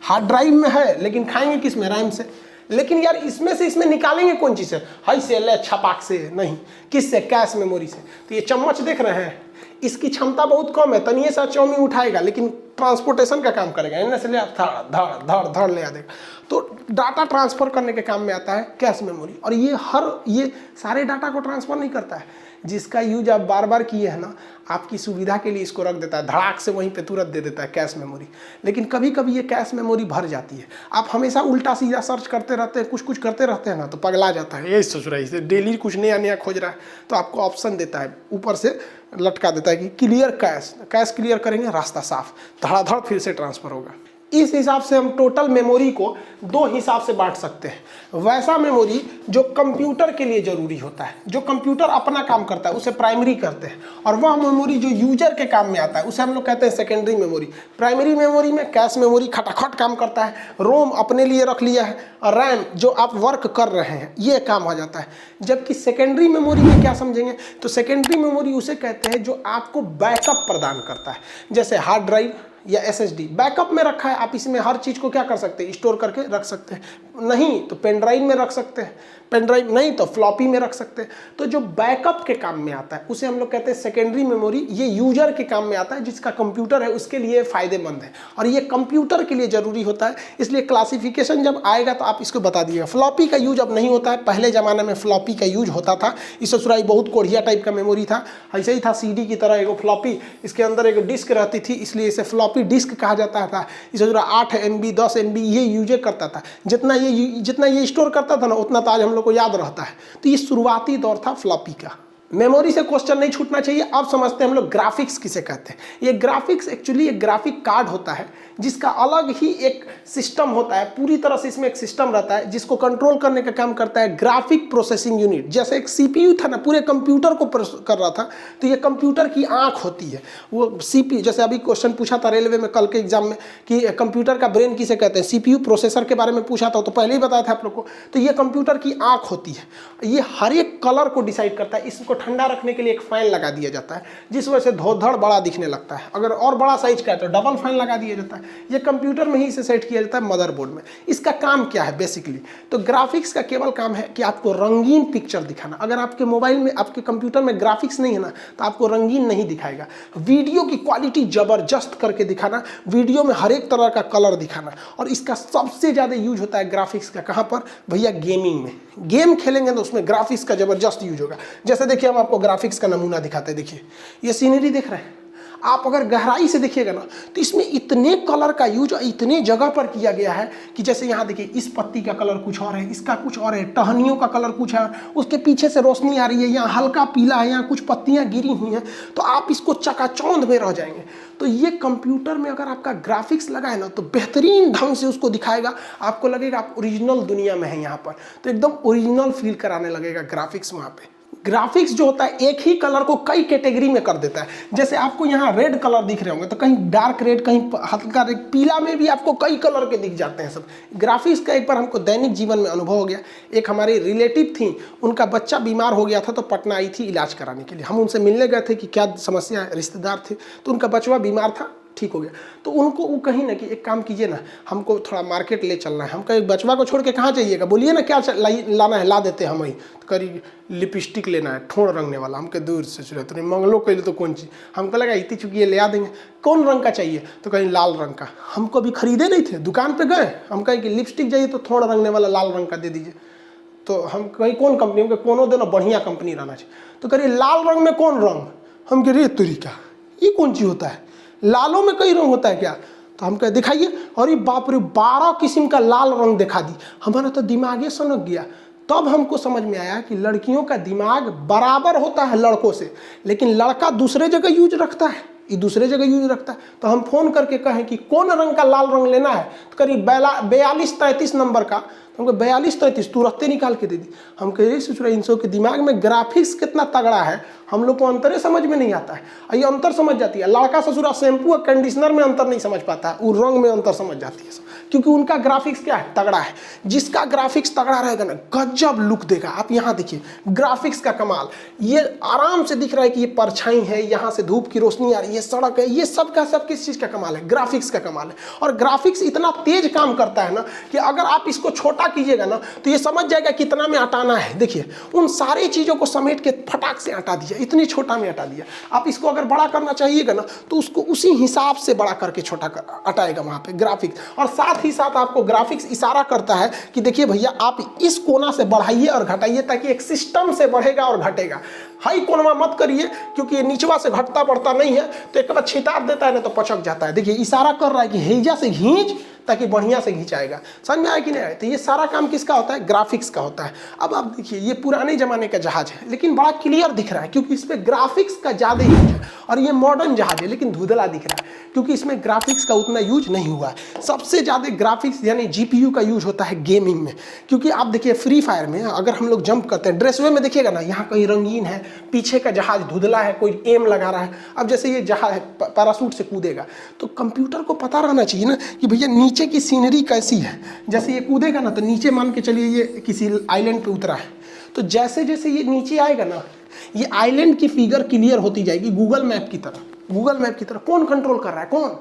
हार्ड ड्राइव में है लेकिन खाएंगे किस में? रैम से। लेकिन यार इसमें से इसमें निकालेंगे कौन चीज़ से? हाई से, ले छपाक से नहीं, किससे? कैश मेमोरी से। तो ये चम्मच देख रहे हैं, इसकी क्षमता बहुत कम है, तनिए सा चाउमीन उठाएगा लेकिन ट्रांसपोर्टेशन का काम करेगा, इनमें से ले धड़ धड़ धड़ ले आ देगा। तो डाटा ट्रांसफर करने के काम में आता है कैश मेमोरी। और ये सारे डाटा को ट्रांसफर नहीं करता है, जिसका यूज आप बार बार किए हैं ना, आपकी सुविधा के लिए इसको रख देता है, धड़ाक से वहीं पे तुरंत दे देता है कैश मेमोरी। लेकिन कभी कभी ये कैश मेमोरी भर जाती है, आप हमेशा उल्टा सीधा सर्च करते रहते हैं, कुछ करते रहते हैं ना, तो पगला जाता है। यही सोच रहा है, इसे डेली कुछ नया खोज रहा है, तो आपको ऑप्शन देता है, ऊपर से लटका देता है कि क्लियर कैश क्लियर करेंगे, रास्ता साफ, धड़ाधड़ फिर से ट्रांसफर होगा। इस हिसाब से हम टोटल मेमोरी को दो हिसाब से बांट सकते हैं। वैसा मेमोरी जो कंप्यूटर के लिए जरूरी होता है, जो कंप्यूटर अपना काम करता है, उसे प्राइमरी कहते हैं। और वह मेमोरी जो यूजर के काम में आता है, उसे हम लोग कहते हैं सेकेंडरी मेमोरी। प्राइमरी मेमोरी में कैश मेमोरी खटाखट काम करता है, रोम अपने लिए रख लिया है, और रैम जो आप वर्क कर रहे हैं ये काम हो जाता है। जबकि सेकेंडरी मेमोरी में क्या समझेंगे, तो सेकेंडरी मेमोरी उसे कहते हैं जो आपको बैकअप प्रदान करता है। जैसे हार्ड ड्राइव या SSD बैकअप में रखा है, आप इसमें हर चीज़ को क्या कर सकते हैं? स्टोर करके रख सकते हैं। नहीं तो पेन ड्राइव में रख सकते हैं, पेन ड्राइव नहीं तो फ्लॉपी में रख सकते हैं। तो जो बैकअप के काम में आता है उसे हम लोग कहते हैं सेकेंडरी मेमोरी। ये यूजर के काम में आता है, जिसका कंप्यूटर है उसके लिए फ़ायदेमंद है, और ये कंप्यूटर के लिए ज़रूरी होता है। इसलिए क्लासिफिकेशन जब आएगा तो आप इसको बता दीजिएगा। फ्लॉपी का यूज अब नहीं होता है, पहले ज़माने में फ्लॉपी का यूज होता था। इस ससुराई बहुत कोढ़िया टाइप का मेमोरी था, ऐसे ही था CD की तरह एगो फ्लॉपी, इसके अंदर एक डिस्क रहती थी, इसलिए इसे फ्लॉपी डिस्क कहा जाता था। इस 8 MB 10 MB ये यूज करता था। जितना ये स्टोर करता था ना, उतना तो आज हम लोग को याद रहता है। तो ये शुरुआती दौर था फ्लॉपी का। मेमोरी से क्वेश्चन नहीं छूटना चाहिए। अब समझते हैं हम लोग ग्राफिक्स किसे कहते हैं। ये ग्राफिक्स एक्चुअली एक ग्राफिक कार्ड होता है, जिसका अलग ही एक सिस्टम होता है, पूरी तरह से इसमें एक सिस्टम रहता है जिसको कंट्रोल करने का काम करता है ग्राफिक प्रोसेसिंग यूनिट। जैसे एक CPU था ना, पूरे कंप्यूटर को कर रहा था, तो ये कंप्यूटर की आंख होती है। वो CPU, जैसे अभी क्वेश्चन पूछा था रेलवे में कल के एग्जाम में कि कंप्यूटर का ब्रेन किसे कहते हैं, CPU प्रोसेसर के बारे में पूछा था, तो पहले ही बताया था आप लोग को। तो ये कंप्यूटर की आंख होती है, ये हर एक कलर को डिसाइड करता है। इसको ठंडा रखने के लिए एक फैन लगा दिया जाता है, जिस वजह से धोधड़ बड़ा दिखने लगता है। अगर और बड़ा साइज का है तो डबल फैन लगा दिया जाता है। ये कंप्यूटर में ही इसे सेट किया जाता है, मदरबोर्ड में। इसका काम क्या है बेसिकली, तो ग्राफिक्स का केवल काम है कि आपको रंगीन पिक्चर दिखाना। अगर आपके मोबाइल में, आपके कंप्यूटर में ग्राफिक्स नहीं है ना, तो आपको रंगीन नहीं दिखाएगा। वीडियो की क्वालिटी जबरदस्त करके दिखाना, वीडियो में हर एक तरह का कलर दिखाना। और इसका सबसे ज़्यादा यूज होता है ग्राफिक्स का, कहाँ पर भैया? गेमिंग में। गेम खेलेंगे तो उसमें ग्राफिक्स का जबरदस्त यूज होगा। जैसे देखिए, हम आपको ग्राफिक्स का नमूना दिखाते हैं। देखिए ये सीनरी देख रहे हैं आप, अगर गहराई से देखिएगा ना, तो इसमें इतने कलर का यूज इतने जगह पर किया गया है कि जैसे यहाँ देखिए, इस पत्ती का कलर कुछ और है, इसका कुछ और है, टहनियों का कलर कुछ है, उसके पीछे से रोशनी आ रही है, यहाँ हल्का पीला है, यहाँ कुछ पत्तियाँ गिरी हुई हैं, तो आप इसको चकाचौंध में रह जाएंगे। तो ये कंप्यूटर में अगर आपका ग्राफिक्स लगा है ना, तो बेहतरीन ढंग से उसको दिखाएगा। आपको लगेगा आप ओरिजिनल दुनिया में हैं यहाँ पर, तो एकदम ओरिजिनल फील कराने लगेगा ग्राफिक्स वहाँ पे। ग्राफिक्स जो होता है एक ही कलर को कई कैटेगरी में कर देता है। जैसे आपको यहाँ रेड कलर दिख रहे होंगे, तो कहीं डार्क रेड, कहीं हल्का रेड, पीला में भी आपको कई कलर के दिख जाते हैं सब। ग्राफिक्स का एक बार हमको दैनिक जीवन में अनुभव हो गया। एक हमारी रिलेटिव थी, उनका बच्चा बीमार हो गया था, तो पटना आई थी इलाज कराने के लिए। हम उनसे मिलने गए थे कि क्या समस्या है, रिश्तेदार थे, तो उनका बचवा बीमार था, ठीक हो गया। तो उनको वो कहीं ना कि एक काम कीजिए ना, हमको थोड़ा मार्केट ले चलना है। हम कहीं बचवा को छोड़ के कहाँ चाहिएगा, बोलिए ना क्या लाना है, ला देते हैं हम वहीं। तो करी लिपस्टिक लेना है, ठोड़ रंगने वाला। हमके दूर से चले तो नहीं मंगलो कैले तो कौन चीज़, हमको लगा इतनी चुकी ये ले आ देंगे। कौन रंग का चाहिए, तो कहीं लाल रंग का। हमको अभी खरीदे नहीं थे, दुकान पर गए, हम कहें कि लिपस्टिक चाहिए तो ठोड़ रंगने वाला लाल रंग का दे दीजिए। तो हम कहीं कौन कंपनी, हमको कोनो देना बढ़िया कंपनी रहना चाहिए। तो करिए लाल रंग में कौन रंग, हम कह रहे तरीका ये कौन चीज़ होता है, लालों में कई रंग होता है क्या? तो हम कह दिखाइए, और ये बाप रे 12 किस्म का लाल रंग दिखा दी। हमारा तो दिमाग सनक गया। तब हमको समझ में आया कि लड़कियों का दिमाग बराबर होता है लड़कों से, लेकिन लड़का दूसरे जगह यूज रखता है। ये दूसरे जगह यूज रखता है। तो हम फ़ोन करके कहें कि कौन रंग का लाल रंग लेना है, तो करीब 42-33 नंबर का, तो हमको 42-33 तुरंत निकाल के दे दी। हम कह सोच रहे इनसो के दिमाग में ग्राफिक्स कितना तगड़ा है, हम लोग को अंतरे समझ में नहीं आता है। ये अंतर समझ जाती है, लड़का ससुरा शैम्पू और कंडीशनर में अंतर नहीं समझ पाता है, वो रंग में अंतर समझ जाती है, क्योंकि उनका ग्राफिक्स क्या है, तगड़ा है। जिसका ग्राफिक्स तगड़ा रहेगा ना, गजब लुक देगा। आप यहाँ देखिए ग्राफिक्स का कमाल, ये आराम से दिख रहा है कि ये परछाई है, यहाँ से धूप की रोशनी आ रही है, सड़क है, ये सब का सब किस चीज़ का कमाल है, ग्राफिक्स का कमाल है। और ग्राफिक्स इतना तेज काम करता है ना कि अगर आप इसको छोटा कीजिएगा ना तो ये समझ जाएगा कितना में हटाना है। देखिए उन सारी चीज़ों को समेट के फटाक से हटा दिया, इतनी छोटा में हटा दिया। आप इसको अगर बड़ा करना चाहिएगा ना तो उसको उसी हिसाब से बड़ा करके छोटा हटाएगा वहाँ पे ग्राफिक्स। और साथ ही साथ आपको ग्राफिक्स इशारा करता है कि देखिए भैया आप इस कोना से बढ़ाइए और घटाइए, ताकि एक सिस्टम से बढ़ेगा और घटेगा। हाई कोनवा मत करिए, क्योंकि ये नीचवा से घटता बढ़ता नहीं है, तो एक बार छितार देता है ना तो पचक जाता है। देखिए इशारा कर रहा है कि हेजा से खींच ताकि बढ़िया से खींचाएगा। समझ में आया कि नहीं आया? तो ये सारा काम किसका होता है, ग्राफिक्स का होता है। अब आप देखिए ये पुराने जमाने का जहाज है, लेकिन बड़ा क्लियर दिख रहा है क्योंकि इस पर ग्राफिक्स का ज़्यादा यूज है। और ये मॉडर्न जहाज है लेकिन धुंधला दिख रहा है क्योंकि इसमें ग्राफिक्स का उतना यूज नहीं हुआ है। सबसे ज़्यादा ग्राफिक्स यानी GPU का यूज होता है गेमिंग में, क्योंकि आप देखिए फ्री फायर में अगर हम लोग जंप करते हैं, ड्रेसवे में देखिएगा ना, यहाँ कहीं रंगीन है, पीछे का जहाज धुंधला है, कोई एम लगा रहा है। अब जैसे ये जहाज पैराशूट से कूदेगा तो कंप्यूटर को पता रहना चाहिए ना कि भैया नीचे की सीनरी कैसी है। जैसे ये कूदेगा ना तो नीचे मान के चलिए ये किसी आइलैंड पे उतरा है, तो जैसे जैसे ये नीचे आएगा ना ये आइलैंड की फिगर क्लियर होती जाएगी गूगल मैप की तरह। गूगल मैप की तरह कौन कंट्रोल कर रहा है, कौन,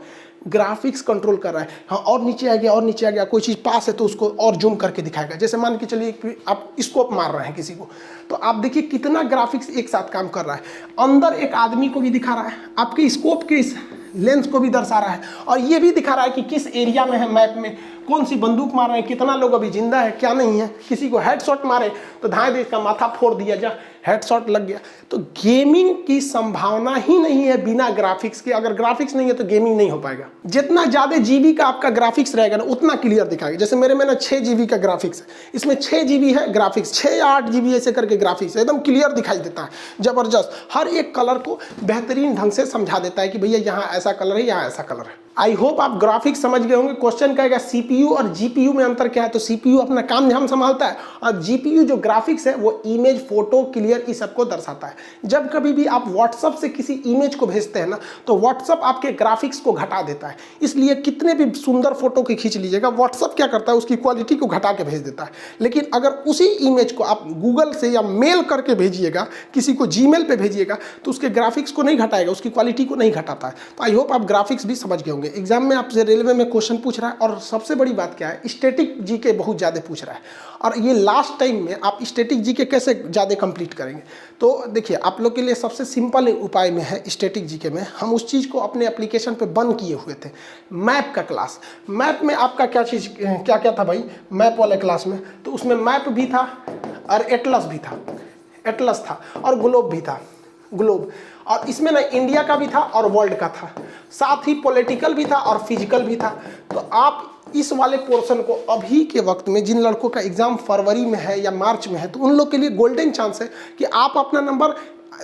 ग्राफिक्स कंट्रोल कर रहा है। हाँ और नीचे आ गया और नीचे आ गया, कोई चीज़ पास है तो उसको और जूम करके दिखाएगा। जैसे मान के चलिए आप स्कोप मार रहे हैं किसी को, तो आप देखिए कितना ग्राफिक्स एक साथ काम कर रहा है। अंदर एक आदमी को भी दिखा रहा है, आपके स्कोप के इस लेंस को भी दर्शा रहा है, और ये भी दिखा रहा है कि किस एरिया में है मैप में, कौन सी बंदूक मार रहे हैं, कितना लोग अभी जिंदा है क्या नहीं है। किसी को हेडशॉट मारे तो धाए दे इसका माथा फोड़ दिया, जा हेडशॉट लग गया। तो गेमिंग की संभावना ही नहीं है बिना ग्राफिक्स के। अगर ग्राफिक्स नहीं है तो गेमिंग नहीं हो पाएगा। जितना ज़्यादा GB का आपका ग्राफिक्स रहेगा ना उतना क्लियर दिखाएगा। जैसे मेरे में ना 6 GB का ग्राफिक्स है, इसमें 6 GB है ग्राफिक्स, 6 या 8 GB ऐसे करके ग्राफिक्स एकदम क्लियर दिखाई देता है, जबरदस्त। हर एक कलर को बेहतरीन ढंग से समझा देता है कि भैया यहाँ ऐसा कलर है, यहाँ ऐसा कलर है। आई होप आप ग्राफिक्स समझ गए होंगे। क्वेश्चन कहेगा CPU और GPU में अंतर क्या है, तो CPU अपना काम ध्यान संभालता है और GPU जो ग्राफिक्स है वो इमेज, फोटो, क्लियर इस सबको दर्शाता है। जब कभी भी आप व्हाट्सअप से किसी इमेज को भेजते हैं ना तो व्हाट्सअप आपके ग्राफिक्स को घटा देता है। इसलिए कितने भी सुंदर फोटो की खींच लीजिएगा, व्हाट्सअप क्या करता है उसकी क्वालिटी को घटा के भेज देता है। लेकिन अगर उसी इमेज को आप गूगल से या मेल करके भेजिएगा, किसी को Gmail पे भेजिएगा, तो उसके ग्राफिक्स को नहीं घटाएगा, उसकी क्वालिटी को नहीं घटाता है। तो आई होप आप ग्राफिक्स भी समझ गए होंगे। एग्जाम में आपसे रेलवे में क्वेश्चन पूछ रहा है, और सबसे बड़ी बात क्या है, स्टैटिक जीके बहुत ज़्यादा पूछ रहा है। और ये लास्ट टाइम में आप स्टैटिक जीके कैसे ज़्यादा कंप्लीट करेंगे, तो देखिए आप लोग के लिए सबसे सिंपल उपाय में है स्टैटिक जीके में। हम उस चीज़ को अपने एप्लीकेशन पे बंद किए हुए थे, मैप का क्लास। मैप में आपका क्या चीज़ क्या क्या था भाई, मैप वाले क्लास में, तो उसमें मैप भी था और एटलस भी था, एटलस था और ग्लोब भी था, ग्लोब। और इसमें ना इंडिया का भी था और वर्ल्ड का था, साथ ही पॉलिटिकल भी था और फिजिकल भी था। तो आप इस वाले पोर्शन को अभी के वक्त में, जिन लड़कों का एग्जाम फरवरी में है या मार्च में है, तो उन लोग के लिए गोल्डन चांस है कि आप अपना नंबर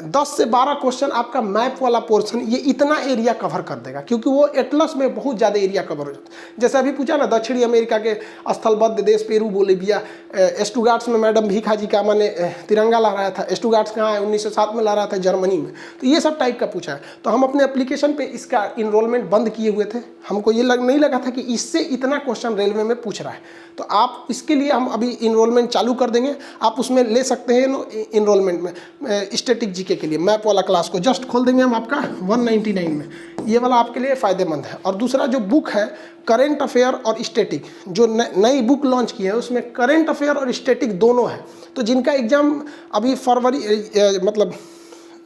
10 से 12 क्वेश्चन आपका मैप वाला पोर्शन ये इतना एरिया कवर कर देगा, क्योंकि वो एटलस में बहुत ज़्यादा एरिया कवर हो जाता है। जैसे अभी पूछा ना दक्षिणी अमेरिका के स्थलबद्ध देश पेरू, बोलिविया, स्टुगार्ट्स में मैडम भीखा जी का मैंने तिरंगा ला था। स्टुगार्ट्स कहाँ है, 1907 में ला रहा था, जर्मनी में। तो ये सब टाइप का पूछा है। तो हम अपने एप्लीकेशन पर इसका इनरोलमेंट बंद किए हुए थे। हमको ये नहीं लगा था कि इससे इतना क्वेश्चन रेलवे में पूछ रहा है। तो आप इसके लिए हम अभी इनरोलमेंट चालू कर देंगे, आप उसमें ले सकते हैं इनरोलमेंट में स्टैटिक जीके के लिए। मैप वाला क्लास को जस्ट खोल देंगे हम आपका 199 में, ये वाला आपके लिए फ़ायदेमंद है। और दूसरा जो बुक है करेंट अफेयर और स्टैटिक, जो नई बुक लॉन्च की है उसमें करेंट अफेयर और स्टैटिक दोनों है। तो जिनका एग्ज़ाम अभी फरवरी मतलब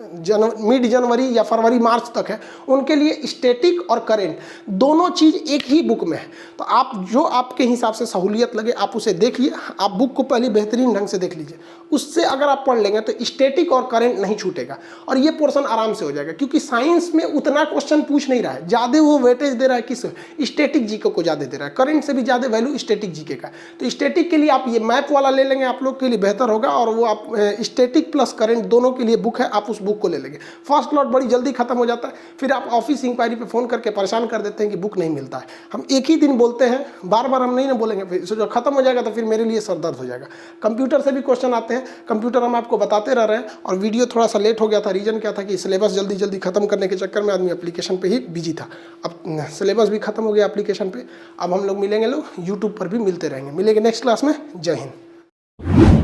मिड जनवरी या फरवरी मार्च तक है, उनके लिए स्टैटिक और करेंट दोनों चीज़ एक ही बुक में है। तो आप जो आपके हिसाब से सहूलियत लगे आप उसे देख लीजिए। आप बुक को पहले बेहतरीन ढंग से देख लीजिए, उससे अगर आप पढ़ लेंगे तो स्टैटिक और करंट नहीं छूटेगा और ये पोर्शन आराम से हो जाएगा, क्योंकि साइंस में उतना क्वेश्चन पूछ नहीं रहा है, ज़्यादा वो वेटेज दे रहा है किस स्टैटिक जीके को ज़्यादा दे रहा है, करंट से भी ज़्यादा वैल्यू स्टैटिक जीके का। तो स्टैटिक के लिए आप ये मैप वाला ले लेंगे, आप लोग के लिए बेहतर होगा, और वो आप स्टैटिक प्लस करंट दोनों के लिए बुक है, आप उस बुक को ले लेंगे। फर्स्ट लॉट बड़ी जल्दी खत्म हो जाता है, फिर आप ऑफिस इंक्वायरी पे फ़ोन करके परेशान कर देते हैं कि बुक नहीं मिलता है। हम एक ही दिन बोलते हैं, बार बार हम नहीं ना बोलेंगे, फिर जो खत्म हो जाएगा तो फिर मेरे लिए सर दर्द हो जाएगा। कंप्यूटर से भी क्वेश्चन आते हैं, कंप्यूटर हम आपको बताते रह रहे हैं, और वीडियो थोड़ा सा लेट हो गया था। रीज़न क्या था कि सिलेबस जल्दी जल्दी खत्म करने के चक्कर में आदमी एप्लीकेशन पे ही बिजी था। अब सिलेबस भी खत्म हो गया एप्लीकेशन पे, अब हम लोग मिलेंगे, लोग यूट्यूब पर भी मिलेंगे नेक्स्ट क्लास में। जय हिंद।